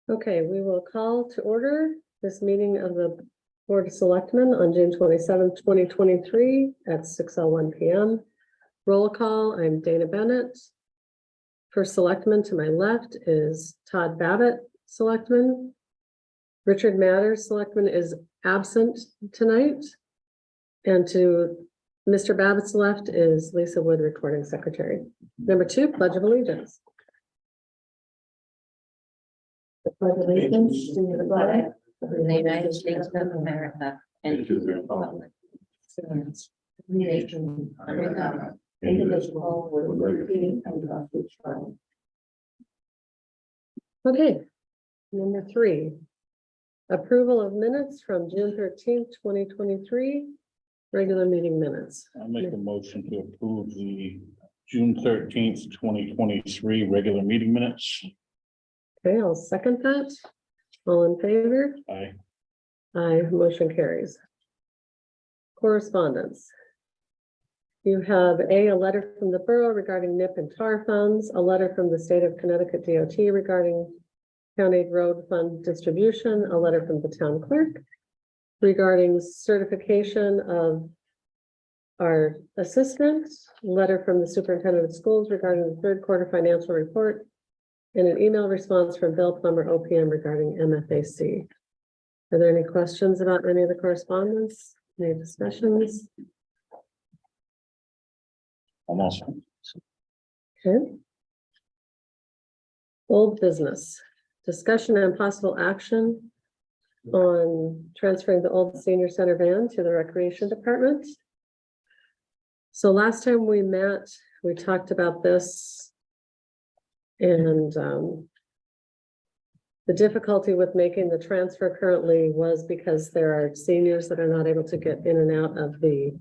Okay, we will call to order this meeting of the Board of Selectmen on June 27th, 2023 at 6:01 p.m. Roll call, I'm Dana Bennett. First Selectman to my left is Todd Babbitt, Selectman. Richard Matters, Selectman, is absent tonight. And to Mr. Babbitt's left is Lisa Wood, Recording Secretary. Number 2, Pledge of Allegiance. The Pledge of Allegiance to the flag of the United States of America and to the republic stands one nation under God, indivisible, with liberty and justice for all. Okay, number 3, approval of minutes from June 13th, 2023, regular meeting minutes. I'll make a motion to approve the June 13th, 2023 regular meeting minutes. Okay, I'll second that. All in favor? Aye. Aye, motion carries. Correspondence. You have a letter from the borough regarding NIP and TAR funds, a letter from the state of Connecticut DOT regarding county road fund distribution, a letter from the town clerk regarding certification of our assistant, letter from the superintendent of schools regarding the third quarter financial report, and an email response from Bill Plummer, OPM, regarding MFAC. Are there any questions about any of the correspondence? Any discussions? Almost. Okay. Old business, discussion and possible action on transferring the old senior center van to the recreation department. So last time we met, we talked about this. And the difficulty with making the transfer currently was because there are seniors that are not able to get in and out of the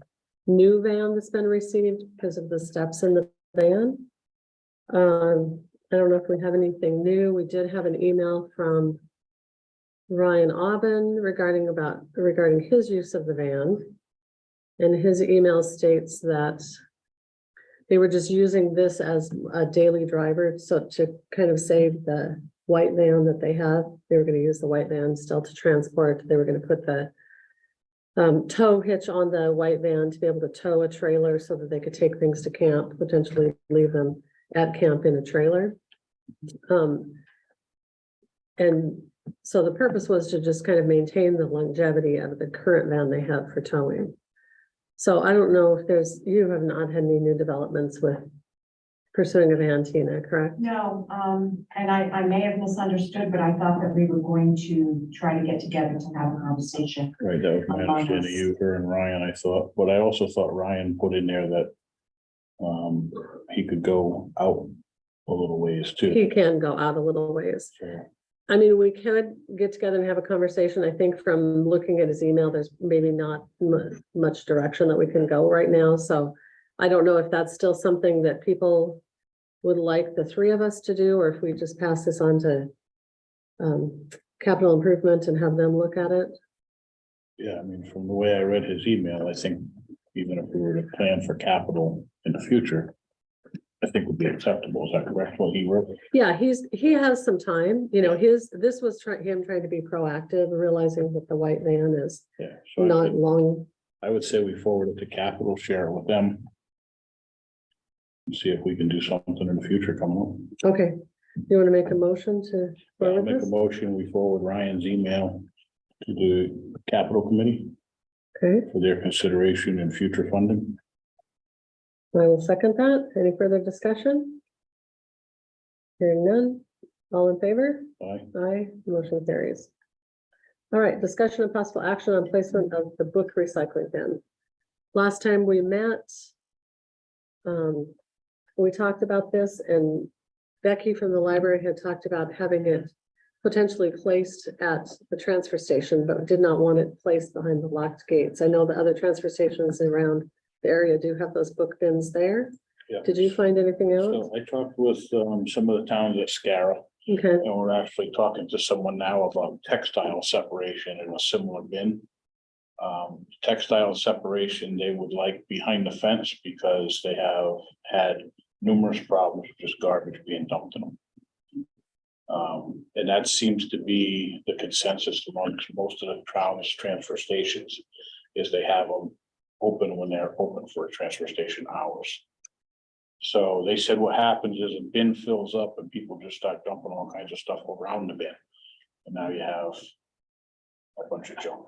new van that's been received because of the steps in the van. I don't know if we have anything new. We did have an email from Ryan Aubin regarding his use of the van. And his email states that they were just using this as a daily driver. So to kind of save the white van that they have, they were going to use the white van still to transport. They were going to put the tow hitch on the white van to be able to tow a trailer so that they could take things to camp, potentially leave them at camp in a trailer. And so the purpose was to just kind of maintain the longevity of the current van they have for towing. So I don't know if you have not had any new developments with pursuing a van, Tina, correct? No, and I may have misunderstood, but I thought that we were going to try to get together to have a conversation. Right, that was my understanding. You, her, and Ryan, I thought, but I also thought Ryan put in there that he could go out a little ways too. He can go out a little ways. Sure. I mean, we could get together and have a conversation. I think from looking at his email, there's maybe not much direction that we can go right now. So I don't know if that's still something that people would like the 3 of us to do, or if we just pass this on to capital improvement and have them look at it. Yeah, I mean, from the way I read his email, I think even if we were to plan for capital in the future, I think would be acceptable. Is that correct? What he wrote? Yeah, he has some time, you know, this was him trying to be proactive, realizing that the white van is Yeah. So not long. I would say we forward it to capital, share it with them. And see if we can do something in the future coming up. Okay, you want to make a motion to I'll forward make a this? motion, we forward Ryan's email to the capital committee Okay, for their consideration and future funding. I will second that. Any further discussion? Hearing none, all in favor? Aye. Aye, motion carries. All right, discussion and possible action on placement of the book recycling bin. Last time we met, we talked about this, and Becky from the library had talked about having it potentially placed at the transfer station, but did not want it placed behind the locked gates. I know the other transfer stations around the area do have those book bins there. Yeah. Did you find anything else? So I talked with some of the towns at Scara, Okay, and we're actually talking to someone now about textile separation in a similar bin. Textile separation, they would like behind the fence because they have had numerous problems with just garbage being dumped in them. And that seems to be the consensus amongst most of the towns transfer stations, is they have them open when they're open for transfer station hours. So they said what happens is a bin fills up and people just start dumping all kinds of stuff around the bin. And now you have a bunch of junk,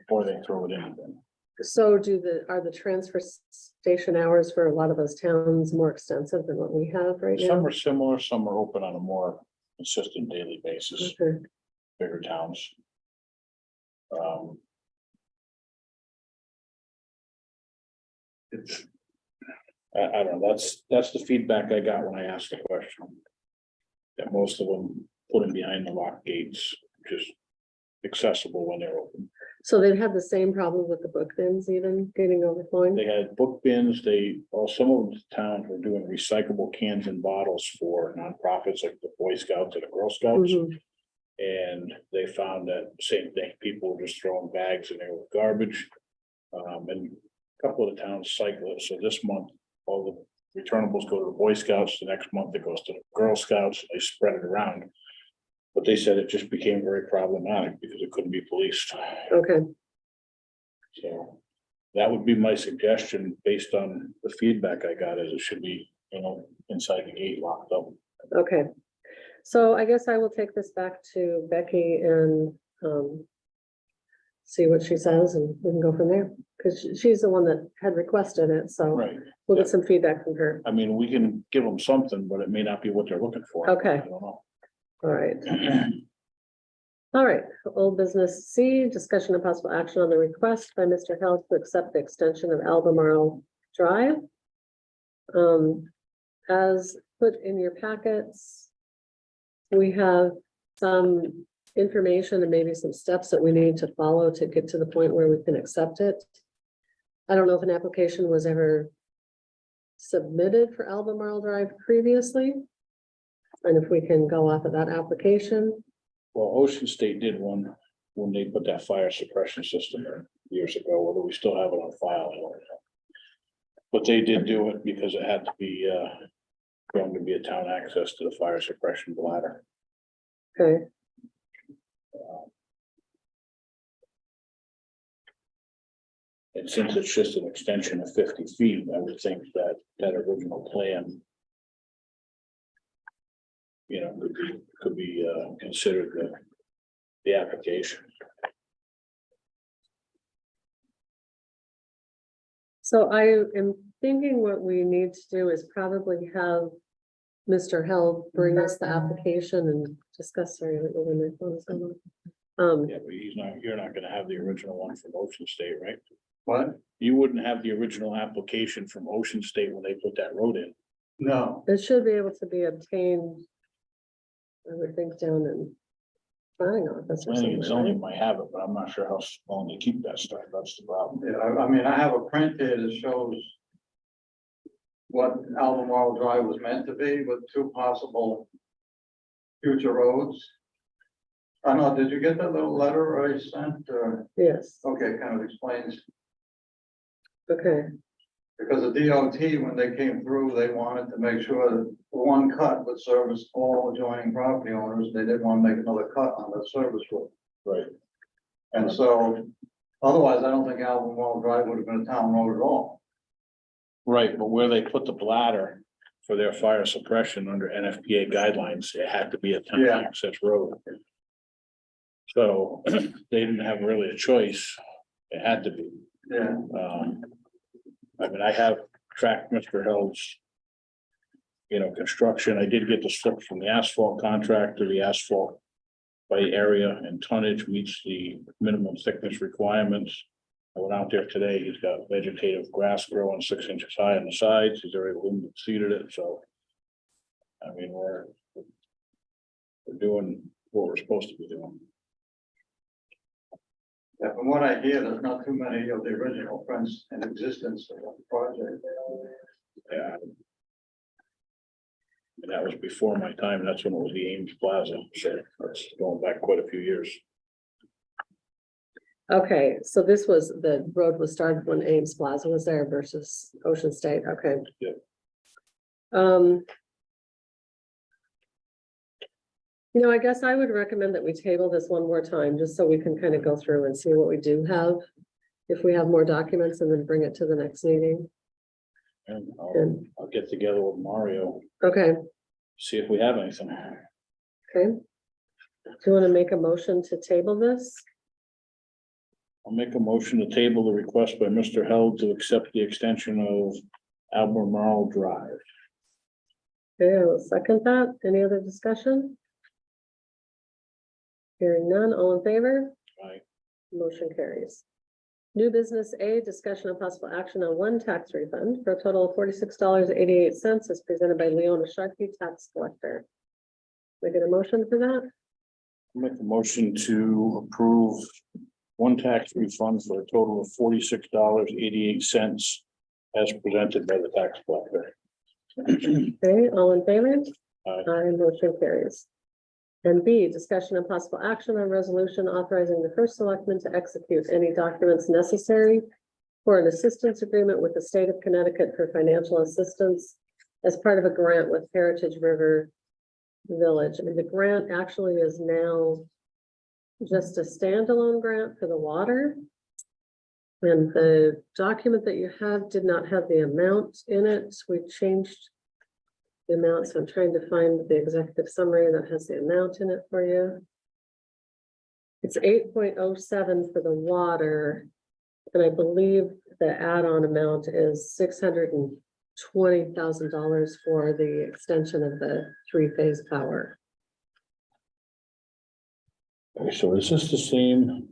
or they throw it in the bin. So are the transfer station hours for a lot of those towns more extensive than what we have right Some now? are similar, some are open on a more consistent daily basis, Okay. bigger towns. It's, I don't know, that's the feedback I got when I asked the question. That most of them put them behind the locked gates, just accessible when they're open. So they've had the same problem with the book bins even getting overflowing? They had book bins, some of the towns were doing recyclable cans and bottles for nonprofits like the Boy Scouts and the Girl Scouts. Mhm. And they found that same thing, people were just throwing bags in there with garbage. And a couple of the towns cycle it, so this month, all the returnables go to the Boy Scouts, the next month it goes to the Girl Scouts, they spread it around. But they said it just became very problematic because it couldn't be policed. Okay, So that would be my suggestion based on the feedback I got, is it should be, inside the gate locked up. okay. So I guess I will take this back to Becky and see what she says and we can go from there. Because she's the one that had requested it, so Right. we'll get some feedback from her. I mean, we can give them something, but it may not be what they're looking for. Okay. I don't know. All right. All right, old business C, discussion of possible action on the request by Mr. Held to accept the extension of Albemarle Drive. As put in your packets, we have some information and maybe some steps that we need to follow to get to the point where we can accept it. I don't know if an application was ever submitted for Albemarle Drive previously. And if we can go off of that application. Well, Ocean State did one when they put that fire suppression system in years ago, whether we still have it on file, I don't know. But they did do it because it had to be, going to be a town access to the fire suppression bladder. Okay, And since it's just an extension of 50 feet, I would think that that original plan, could be considered the application. so I am thinking what we need to do is probably have Mr. Held bring us the application and discuss. Sorry, I don't know when my phone is on. Yeah, but you're not gonna have the original one from Ocean State, right? What? You wouldn't have the original application from Ocean State when they put that road in. No, It should be able to be obtained. I would think down in planning office or Planning and somewhere, zoning right? might have it, but I'm not sure how long they keep that stuff. That's the problem. yeah, I mean, I have a print here that shows what Albemarle Drive was meant to be with two possible future roads. I know, did you get that little letter I sent? Yes, Okay, kind of explains, okay, because the DOT, when they came through, they wanted to make sure that one cut would service all adjoining property owners. They didn't want to make another cut on the service road. Right. And so, otherwise, I don't think Albemarle Drive would have been a town road at all. Right, but where they put the bladder for their fire suppression under NFPA guidelines, it had to be a town Yeah. access road. So they didn't have really a choice. It had to be. Yeah. I mean, I have tracked Mr. Hill's, construction. I did get the slip from the asphalt contractor. The asphalt by area and tonnage meets the minimum thickness requirements. I went out there today. He's got vegetative grass growing 6 inches high on the sides. He's already lumen seeded it, so. I mean, we're doing what we're supposed to be doing. Yeah, from what I hear, there's not too many of the original prints in existence of the project. Yeah. And that was before my time. That's when it was the Ames Plaza. So that's going back quite a few years. Okay, so this was, the road was started when Ames Plaza was there versus Ocean State, okay. Yeah. You know, I guess I would recommend that we table this one more time, just so we can kind of go through and see what we do have. If we have more documents, and then bring it to the next meeting. And And, I'll get together with Mario, okay, see if we have anything. okay. Do you want to make a motion to table this? I'll make a motion to table the request by Mr. Held to accept the extension of Albemarle Drive. Okay, I will second that. Any other discussion? Hearing none, all in favor? Right. Motion carries. New business A, discussion of possible action on one tax refund for a total of $46.88 as presented by Leona Sharkey, tax collector. We get a motion for that? Make a motion to approve one tax refund for a total of $46.88 as presented by the tax collector. Okay, all in favor? Aye. Aye, motion carries. And B, discussion and possible action on resolution authorizing the first selectman to execute any documents necessary for an assistance agreement with the state of Connecticut for financial assistance as part of a grant with Heritage River Village. And the grant actually is now just a standalone grant for the water. And the document that you have did not have the amount in it. We changed the amount, so I'm trying to find the executive summary that has the amount in it for you. It's 8.07 for the water, and I believe the add-on amount is $620,000 for the extension of the three-phase power. Okay, so is this the same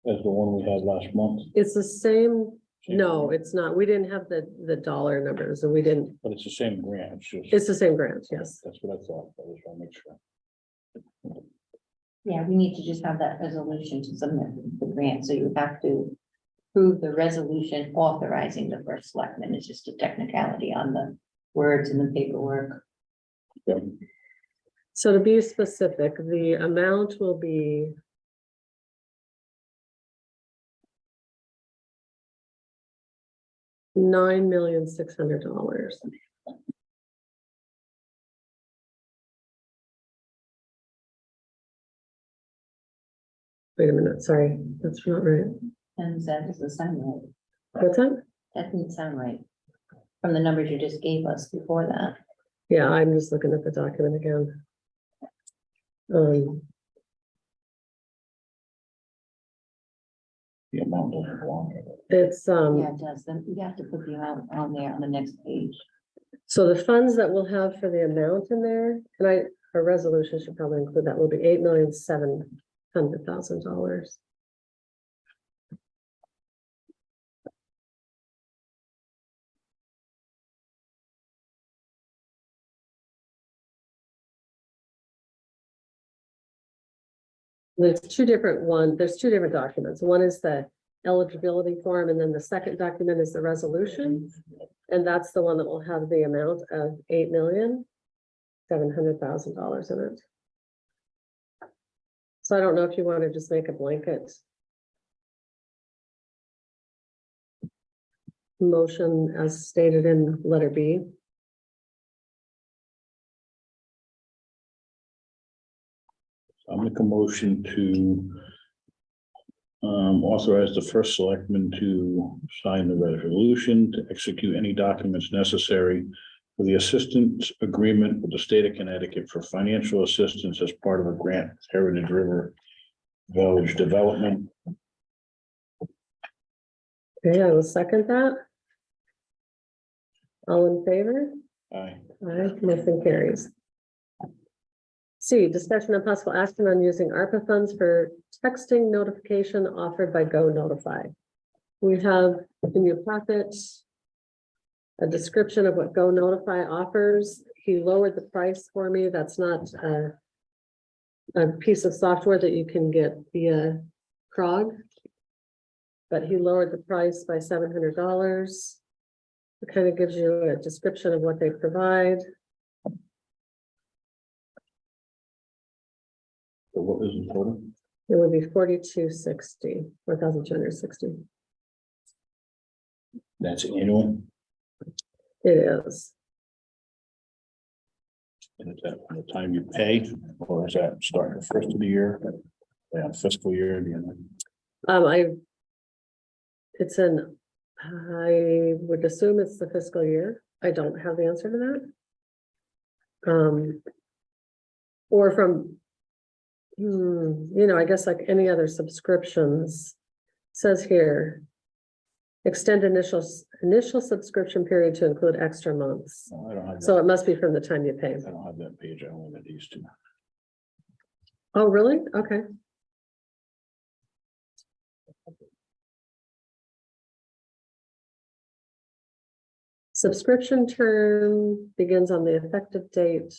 as the one we had last month? It's the same. No, it's not. We didn't have the dollar numbers, and we didn't. But it's the same grant, it's just. It's the same grant, yes. That's what I thought, but I just want to make sure. Yeah, we need to just have that resolution to submit the grant, so you have to approve the resolution authorizing the first selectman. It's just a technicality on the words in the paperwork. Yeah. So to be specific, the amount will be $9,600,000. Wait a minute, sorry, that's not right. And that doesn't sound right. What's that? That didn't sound right. From the numbers you just gave us before that. Yeah, I'm just looking at the document again. The amount doesn't belong. It's, Yeah, it does. Then we have to put the amount on there on the next page. so the funds that we'll have for the amount in there, and our resolution should probably include that, will be $8,700,000. There's two different documents. One is the eligibility form, and then the second document is the resolution. And that's the one that will have the amount of $8,700,000 in it. So I don't know if you want to just make a blanket motion as stated in letter B. I'll make a motion to authorize the first selectman to sign the resolution to execute any documents necessary for the assistance agreement with the state of Connecticut for financial assistance as part of a grant with Heritage River Village Development. Okay, I will second that. All in favor? Aye. Aye, motion carries. C, discussion of possible action on using ARPA funds for texting notification offered by Go Notify. We have in your packet a description of what Go Notify offers. He lowered the price for me. That's not a piece of software that you can get via Krog, but he lowered the price by $700. It kind of gives you a description of what they provide. So what is the total? It would be 4260, 4,260. That's annual, It is. and is that from the time you pay, or is that starting the first of the year? Yeah, fiscal year, the end. I would assume it's the fiscal year. I don't have the answer to that. Or from, I guess like any other subscriptions, says here. Extend initial subscription period to include extra months. No, I don't have So that. it must be from the time you pay. I don't have that page. I only got these two. Oh, really? Okay. Subscription term begins on the effective date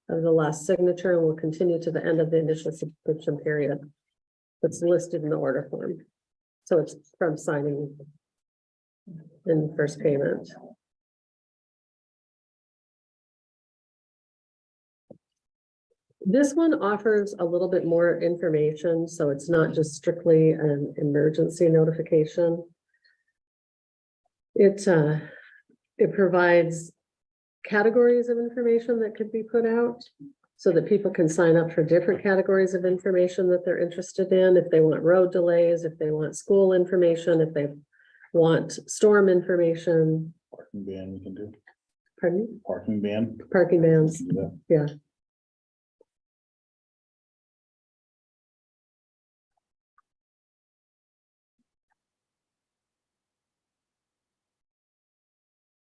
of the last signature and will continue to the end of the initial subscription period. That's listed in the order form. So it's from signing in first payment. This one offers a little bit more information, so it's not just strictly an emergency notification. It provides categories of information that could be put out so that people can sign up for different categories of information that they're interested in. If they want road delays, if they want school information, if they want storm information, Parking ban we can do, pardon me, parking ban. parking bans. Do that. Yeah.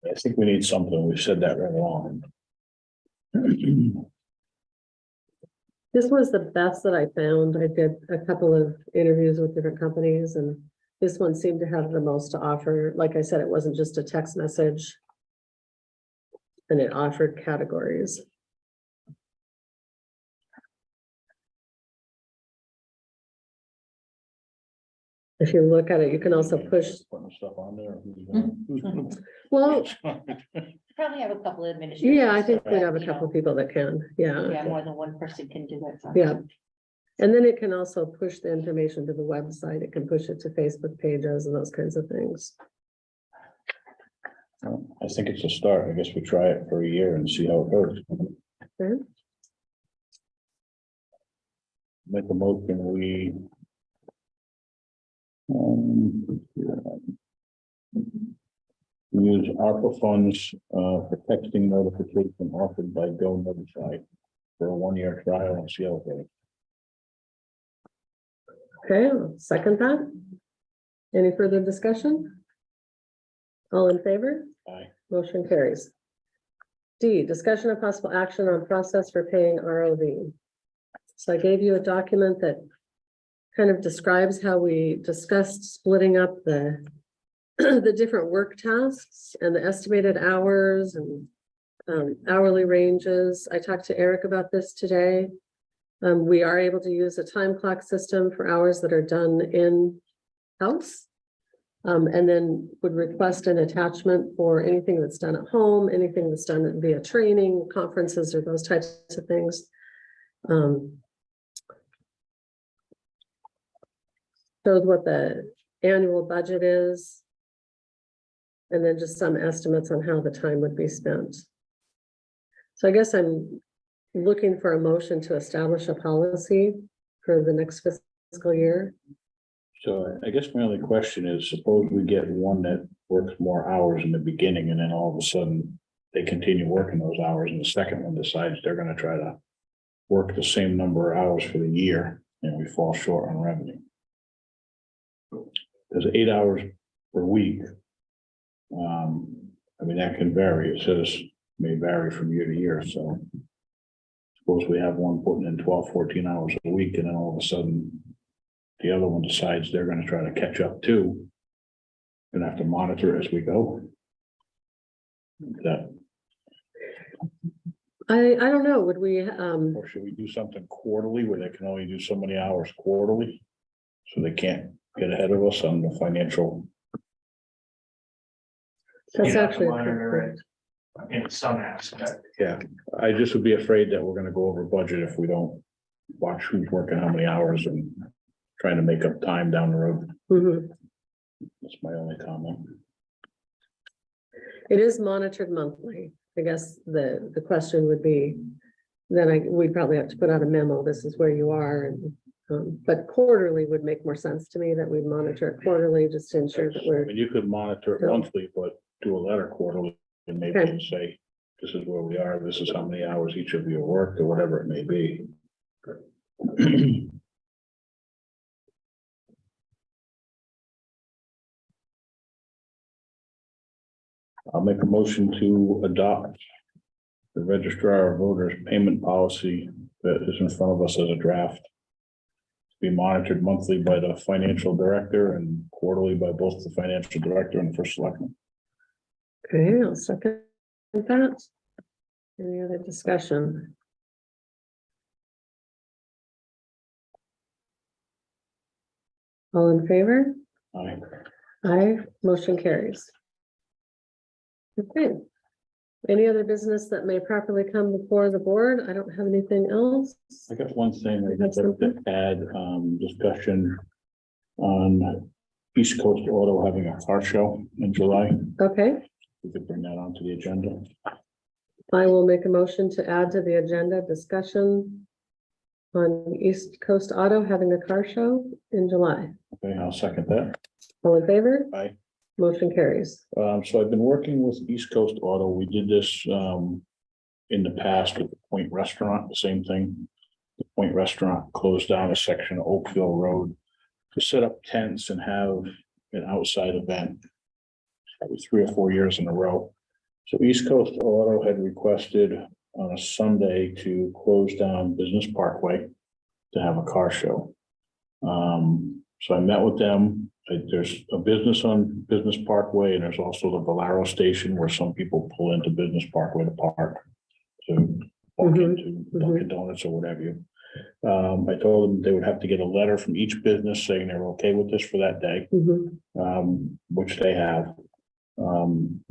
I think we need something. We've said that right along. This was the best that I found. I did a couple of interviews with different companies and this one seemed to have the most to offer. Like I said, it wasn't just a text message. And it offered categories. If you look at it, you can also push, Putting stuff on there. Who's gonna- well, Probably have a couple of administrators. yeah, I think that, we'd have a you couple know, of people that can, Yeah, yeah. more than one person can do that. Yeah. And then it can also push the information to the website. It can push it to Facebook pages and those kinds of things. I think it's a start. I guess we try it for a year and see how it goes. Okay. Make a motion, we. Use ARPA funds for texting notification offered by Go Notify for a 1-year trial and see how it goes. Okay, I'll second that. Any further discussion? All in favor? Aye. Motion carries. D, discussion of possible action on process for paying ROV. So I gave you a document that kind of describes how we discussed splitting up the the different work tasks and the estimated hours and hourly ranges. I talked to Eric about this today. We are able to use a time clock system for hours that are done in-house. And then would request an attachment for anything that's done at home, anything that's done via training, conferences, or those types of things. Shows what the annual budget is. And then just some estimates on how the time would be spent. So I guess I'm looking for a motion to establish a policy for the next fiscal year. So I guess my only question is, suppose we get one that works more hours in the beginning and then all of a sudden they continue working those hours and the second one decides they're gonna try to work the same number of hours for the year and we fall short on revenue. Because 8 hours per week. I mean, that can vary. It says may vary from year to year, so. Suppose we have one putting in 12, 14 hours a week and then all of a sudden. The other one decides they're gonna try to catch up too. Gonna have to monitor as we go. That, I don't know, would we, or should we do something quarterly where they can only do so many hours quarterly? So they can't get ahead of us on the financial. that's You have to actually. monitor it in some aspect. Yeah, I just would be afraid that we're gonna go over budget if we don't watch who's working how many hours and trying to make up time down the road. Mhm. That's my only comment. It is monitored monthly. I guess the question would be, then we'd probably have to put out a memo, this is where you are, and, but quarterly would make more sense to me, that we'd monitor it quarterly, just to ensure that I we're, mean, you could monitor it Yeah. monthly, but do a letter quarterly and maybe Okay. say, this is where we are, this is how many hours each of you worked, or whatever it may be. I'll make a motion to adopt the registrar of voters payment policy that is in front of us as a draft. Be monitored monthly by the financial director and quarterly by both the financial director and the first selectman. okay, I'll second that. Any other discussion? All in favor? Aye. Aye, motion carries. Okay. Any other business that may properly come before the board? I don't have anything else. I got one thing I Have just like to add, discussion on East Coast Auto having a car show in July. Okay, We could bring that onto the agenda. I will make a motion to add to the agenda discussion on East Coast Auto having a car show in July. Okay, I'll second that. All in favor? Aye. Motion carries. So I've been working with East Coast Auto. We did this, in the past with the Point Restaurant, the same thing. The Point Restaurant closed down a section of Oakville Road to set up tents and have an outside event. That was 3 or 4 years in a row. So East Coast Auto had requested on a Sunday to close down Business Parkway to have a car show. So I met with them. There's a business on Business Parkway, and there's also the Valero station where some people pull into Business Parkway to park. To walk into Dunkin' Donuts or whatever. I told them they would have to get a letter from each business saying they're okay with this for that day, which they have.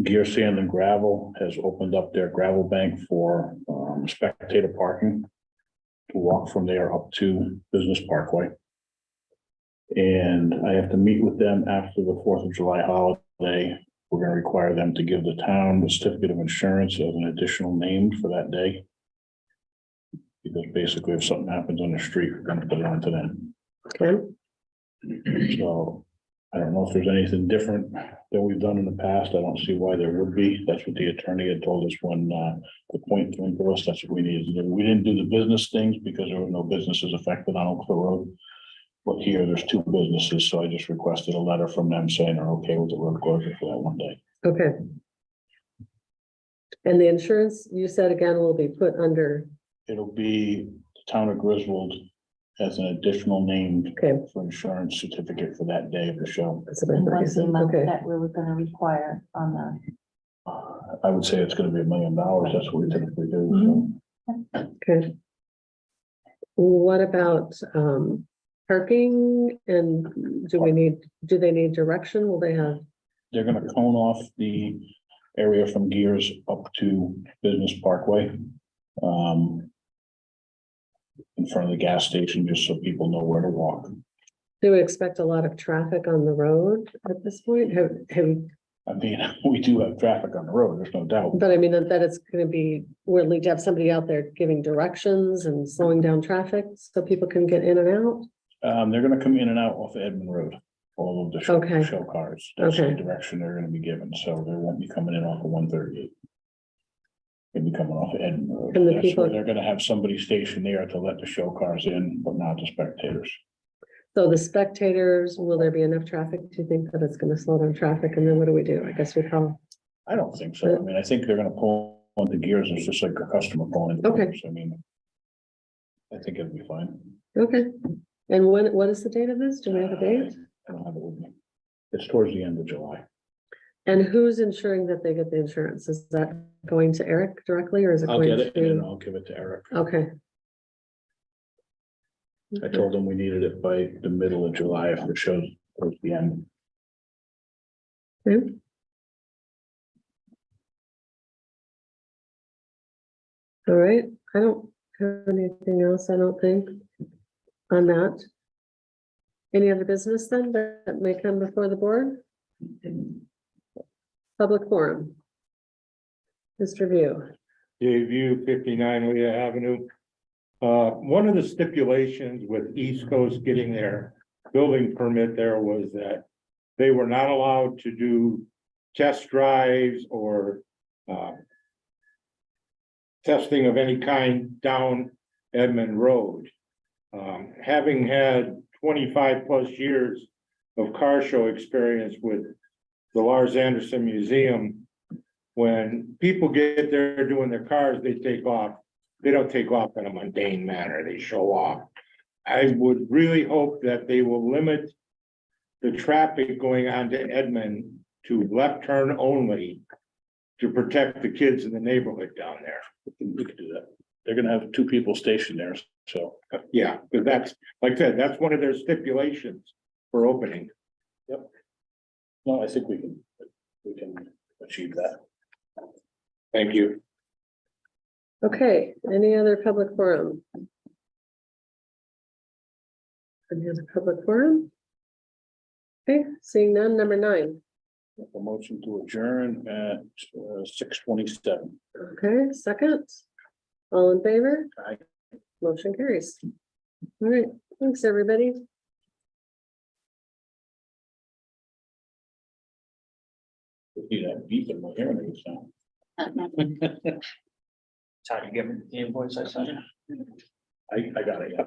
Gear Sand and Gravel has opened up their gravel bank for spectator parking to walk from there up to Business Parkway. And I have to meet with them after the 4th of July holiday. We're going to require them to give the town the certificate of insurance as an additional name for that day. Because basically if something happens on the street, we're going to put it on to them. Okay, So I don't know if there's anything different than we've done in the past. I don't see why there would be. That's what the attorney had told us when the point came to us. That's what we needed to do. We didn't do the business things because there were no businesses affected on Oakville Road. But here there's 2 businesses, so I just requested a letter from them saying they're okay with the road closure for that one day. okay. And the insurance, you said again, will be put under, It'll be the town of Griswold as an additional name okay, for insurance certificate for that day of the show. that's what I And thought you what's the said, amount okay. that we were gonna require on the, I would say it's gonna be $1 million. That's what we typically do. So. Okay. What about parking, and do they need direction? Will they have, They're gonna cone off the area from Gears up to Business Parkway. In front of the gas station, just so people know where to walk. do we expect a lot of traffic on the road at this point? I mean, we do have traffic on the road, there's no doubt. But I mean, that it's gonna be, we'll need to have somebody out there giving directions and slowing down traffic so people can get in and out? They're gonna come in and out off of Edmond Road, all of the show, Okay. show cars. That's the Okay. direction they're gonna be given, so they won't be coming in off of 138. They'll be coming off of Edmond Road. And the That's people- where they're gonna have somebody stationed there to let the show cars in, but not the spectators. So the spectators, will there be enough traffic? Do you think that it's gonna slow down traffic? And then what do we do? I guess we call, I don't think so. I mean, I think they're gonna pull on the gears. It's just like a customer pulling. into Okay. gears. I mean, I think it'll be fine. okay. And what is the date of this? Do we have a date? I don't have it with me. It's towards the end of July. And who's ensuring that they get the insurance? Is that going to Eric directly, or is it I'll going get it and then to? I'll give it to Eric. Okay. I told him we needed it by the middle of July if it shows towards the end. Okay. All right, I don't have anything else, I don't think. on that. Any other business then that may come before the board? Public forum. Mr. View. Dave View, 59 Leah Avenue. One of the stipulations with East Coast getting their building permit there was that they were not allowed to do test drives or testing of any kind down Edmond Road. Having had 25+ years of car show experience with the Lars Anderson Museum, when people get there doing their cars, they take off. They don't take off in a mundane manner, they show off. I would really hope that they will limit the traffic going on to Edmond to left turn only to protect the kids in the neighborhood down there. We could do that. They're gonna have 2 people stationed there, so. Yeah, because that's, like I said, that's one of their stipulations for opening. No, I think we can achieve that. Thank you. Okay, any other public forum? Any other public forum? Okay, seeing none, number 9. A motion to adjourn at 6:27. Okay, second. All in favor? Aye. Motion carries. All right, thanks, everybody. See that beep in my hearing sound. Time to give me the invoice I sent you. I got it, yeah.